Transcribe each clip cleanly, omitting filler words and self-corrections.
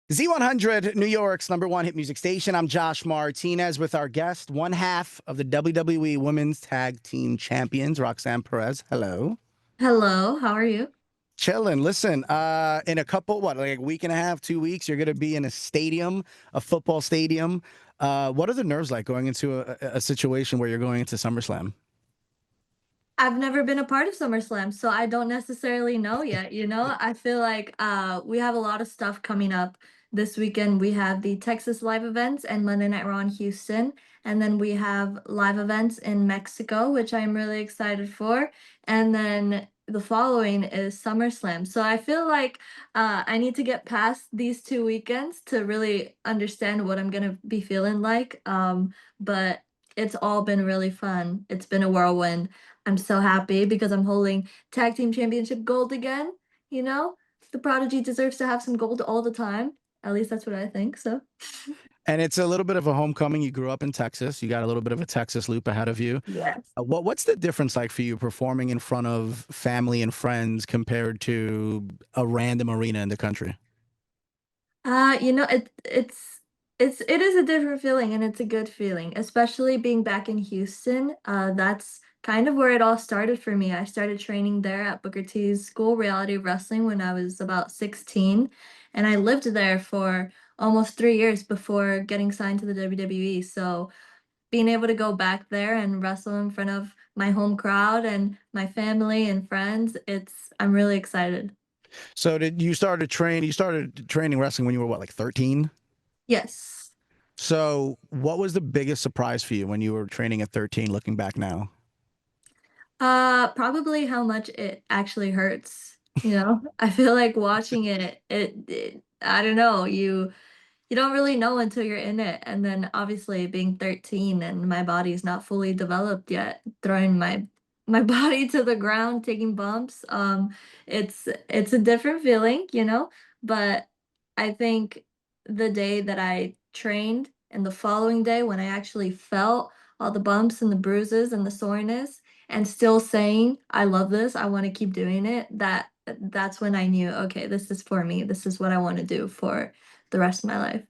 Z100, New York's #1 hit music station. I'm Josh Martinez with our guest, one half of the WWE Women's Tag Team Champions, Roxanne Perez. Hello. Hello, how are you? Chillin'. Listen, in a couple, like a week and a half, 2 weeks, you're going to be in a stadium, a football stadium. What are the nerves like going into a situation where you're going into SummerSlam? I've never been a part of SummerSlam, so I don't necessarily know yet, you know? I feel like we have a lot of stuff coming up this weekend. We have the Texas live events and Monday Night Raw in Houston, and then we have live events in Mexico, which I'm really excited for. And then the following is SummerSlam. So I feel like I need to get past these 2 weekends to really understand what I'm gonna be feeling like. But it's all been really fun. It's been a whirlwind. I'm so happy because I'm holding tag team championship gold again, you know? The Prodigy deserves to have some gold all the time. At least that's what I think, so. And it's a little bit of a homecoming. You grew up in Texas. You got a little bit of a Texas loop ahead of you. Yes. What's the difference like for you performing in front of family and friends compared to a random arena in the country? You know, it is a different feeling and it's a good feeling, especially being back in Houston. That's kind of where it all started for me. I started training there at Booker T's School Reality Wrestling when I was about 16, and I lived there for almost 3 years before getting signed to the WWE. So being able to go back there and wrestle in front of my home crowd and my family and friends, I'm really excited. So did you started train? You started training wrestling when you were what, like 13? Yes. So what was the biggest surprise for you when you were training at 13? Looking back now, Probably how much it actually hurts, you know? I feel like watching it, I don't know, you don't really know until you're in it. And then obviously being 13 and my body's not fully developed yet, throwing my body to the ground, taking bumps, it's a different feeling, you know? But I think the day that I trained and the following day when I actually felt all the bumps and the bruises and the soreness and still saying, I love this, I want to keep doing it, that's when I knew, okay, this is for me. This is what I want to do for the rest of my life.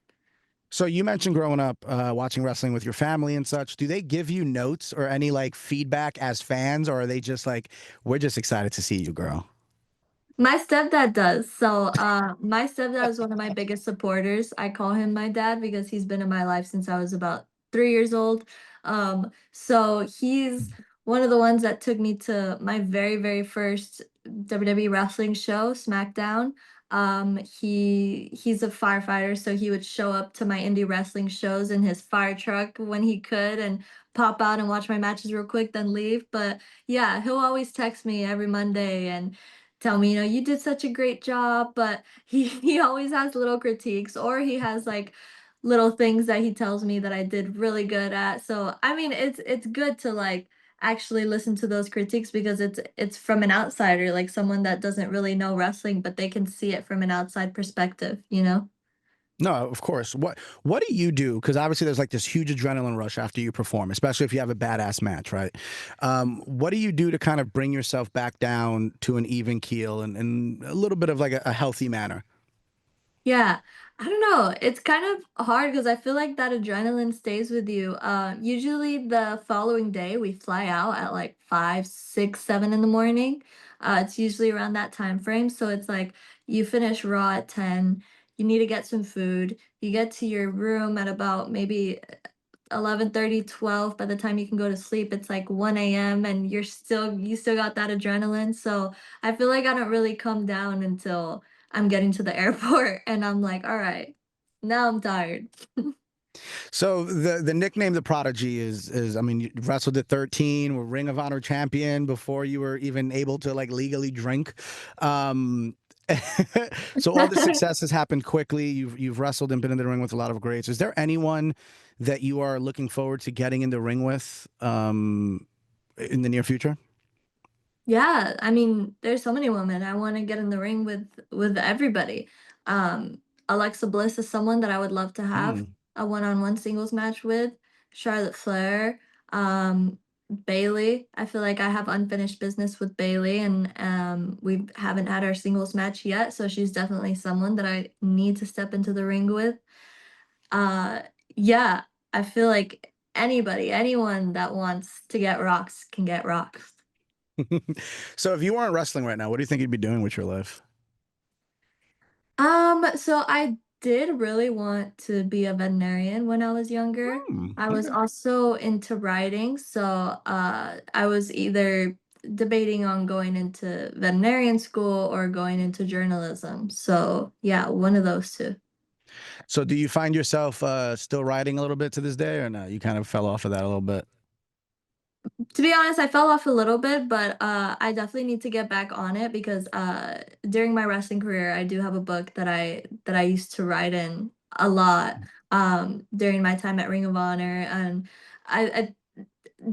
so you mentioned growing up watching wrestling with your family and such. Do they give you notes or any like feedback as fans, or are they just like, we're just excited to see you, girl? My stepdad does. So, my stepdad is one of my biggest supporters. I call him my dad because he's been in my life since I was about 3 years old. So he's one of the ones that took me to my very, very first WWE wrestling show, SmackDown. He's a firefighter, so he would show up to my indie wrestling shows in his fire truck when he could and pop out and watch my matches real quick, then leave. But yeah, he'll always text me every Monday and tell me, you did such a great job, but he always has little critiques or he has like little things that he tells me that I did really good at. So, I mean, it's good to like actually listen to those critiques because it's from an outsider, like someone that doesn't really know wrestling, but they can see it from an outside perspective, you know? No, of course. What do you do? Because obviously there's like this huge adrenaline rush after you perform, especially if you have a badass match, right? What do you do to kind of bring yourself back down to an even keel and a little bit of like a healthy manner? Yeah, I don't know. It's kind of hard because I feel like that adrenaline stays with you. Usually the following day we fly out at like 5, 6, 7 in the morning. It's usually around that time frame. So it's like you finish Raw at 10, you need to get some food. You get to your room at about maybe 11:30, 12. By the time you can go to sleep, it's like 1 a.m. and you still got that adrenaline. So I feel like I don't really come down until I'm getting to the airport and I'm like, all right, now I'm tired. So the nickname the Prodigy is I mean you wrestled at 13, were Ring of Honor champion before you were even able to like legally drink. Um, so all the success has happened quickly. You've wrestled and been in the ring with a lot of greats. Is there anyone that you are looking forward to getting in the ring with in the near future? Yeah, I mean, there's so many women. I want to get in the ring with everybody. Alexa Bliss is someone that I would love to have Mm. a one-on-one singles match with. Charlotte Flair. Um, Bailey. I feel like I have unfinished business with Bailey, and we haven't had our singles match yet, so she's definitely someone that I need to step into the ring with. Uh, yeah, I feel like anyone that wants to get rocks can get rocks. So if you weren't wrestling right now, what do you think you'd be doing with your life? So I did really want to be a veterinarian when I was younger. I was Okay. also into writing, so I was either debating on going into veterinarian school or going into journalism. So yeah, one of those two. So do you find yourself still writing a little bit to this day, or no? You kind of fell off of that a little bit. To be honest, I fell off a little bit, but I definitely need to get back on it because during my wrestling career, I do have a book that I used to write in a lot during my time at Ring of Honor, and I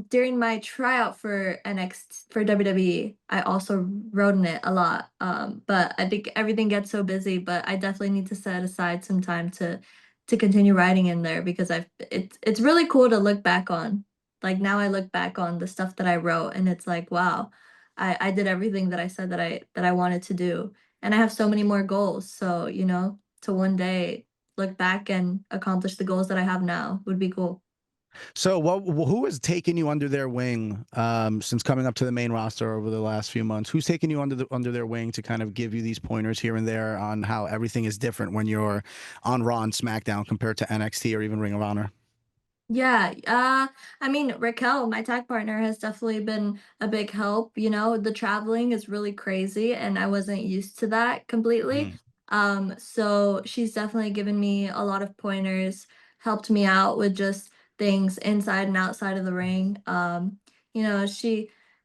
during my tryout for NXT for WWE, I also wrote in it a lot. But I think everything gets so busy, but I definitely need to set aside some time to continue writing in there because it's really cool to look back on. Like now I look back on the stuff that I wrote and it's like, wow, I did everything that I said that I wanted to do. And I have so many more goals. So, to one day look back and accomplish the goals that I have now would be cool. So, who has taken you under their wing since coming up to the main roster over the last few months? Who's taken you under their wing to kind of give you these pointers here and there on how everything is different when you're on Raw and SmackDown compared to NXT or even Ring of Honor? Yeah, I mean, Raquel, my tag partner, has definitely been a big help. The traveling is really crazy, and I wasn't used to that completely. Mhm. So she's definitely given me a lot of pointers, helped me out with just things inside and outside of the ring.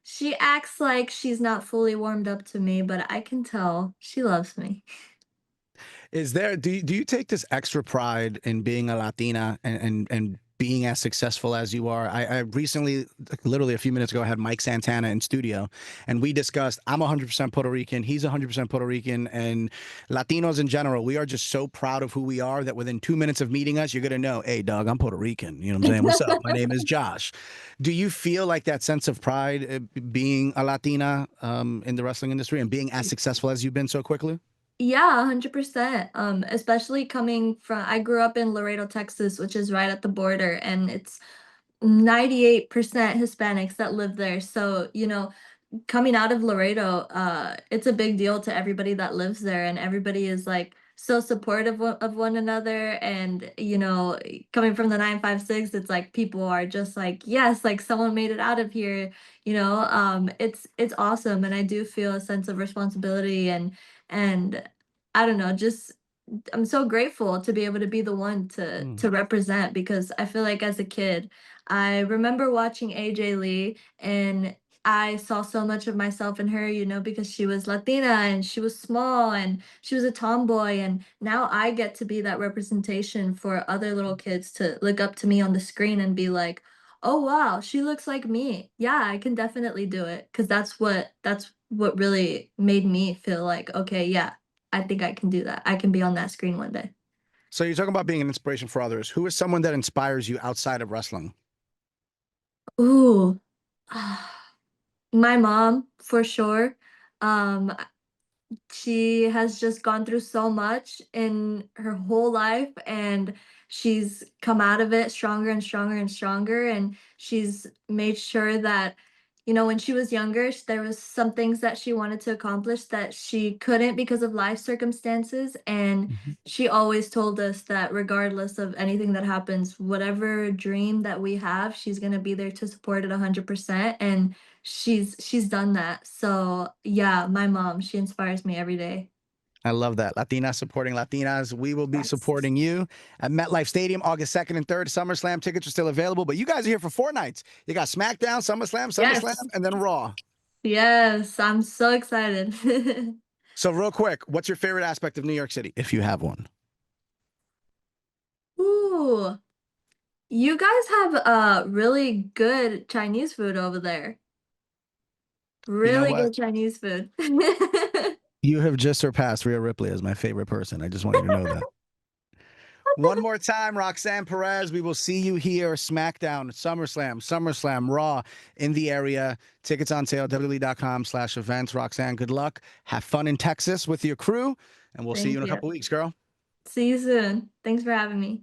She acts like she's not fully warmed up to me, but I can tell she loves me. Is there do you take this extra pride in being a Latina and being as successful as you are? I recently, literally a few minutes ago, had Mike Santana in studio, and we discussed. I'm 100% Puerto Rican. He's 100% Puerto Rican, and Latinos in general, we are just so proud of who we are that within 2 minutes of meeting us, you're gonna know, hey, dog, I'm Puerto Rican. You know what I'm saying? What's up? My name is Josh. Do you feel like that sense of pride being a Latina in the wrestling industry and being as successful as you've been so quickly? Yeah, 100%. Especially coming from, I grew up in Laredo, Texas, which is right at the border, and it's 98% Hispanics that live there. So, coming out of Laredo, it's a big deal to everybody that lives there, and everybody is like so supportive of one another. And coming from the 956, it's like people are just like, yes, like someone made it out of here. It's awesome, and I do feel a sense of responsibility and I don't know, just I'm so grateful to be able to be the one Mm. to represent because I feel like as a kid, I remember watching AJ Lee and I saw so much of myself in her, because she was Latina and she was small and she was a tomboy. And now I get to be that representation for other little kids to look up to me on the screen and be like, oh wow, she looks like me. Yeah, I can definitely do it. Cause that's what really made me feel like, okay, yeah, I think I can do that. I can be on that screen one day. So you're talking about being an inspiration for others. Who is someone that inspires you outside of wrestling? Ooh. My mom, for sure. Um, she has just gone through so much in her whole life and she's come out of it stronger and stronger and stronger and she's made sure that when she was younger there was some things that she wanted to accomplish that she couldn't because of life circumstances, and Mhm. she always told us that regardless of anything that happens, whatever dream that we have, she's going to be there to support it 100%, and she's done that. So, yeah, my mom, she inspires me every day. I love that. Latinas supporting Latinas. We will be Yes. supporting you at MetLife Stadium, August 2nd and 3rd. SummerSlam tickets are still available, but you guys are here for 4 nights. You got SmackDown, SummerSlam, Yes. and then Raw. Yes, I'm so excited. So, real quick, what's your favorite aspect of New York City, if you have one? Ooh, you guys have really good Chinese food over there. You know Really what? good Chinese food. You have just surpassed Rhea Ripley as my favorite person. I just want you to know that. One more time, Roxanne Perez. We will see you here. SmackDown, SummerSlam, Raw in the area. Tickets on sale, WWE.com/events. Roxanne, good luck. Have fun in Texas with your crew, and we'll see you Thank in a you. couple weeks, girl. See you soon. Thanks for having me.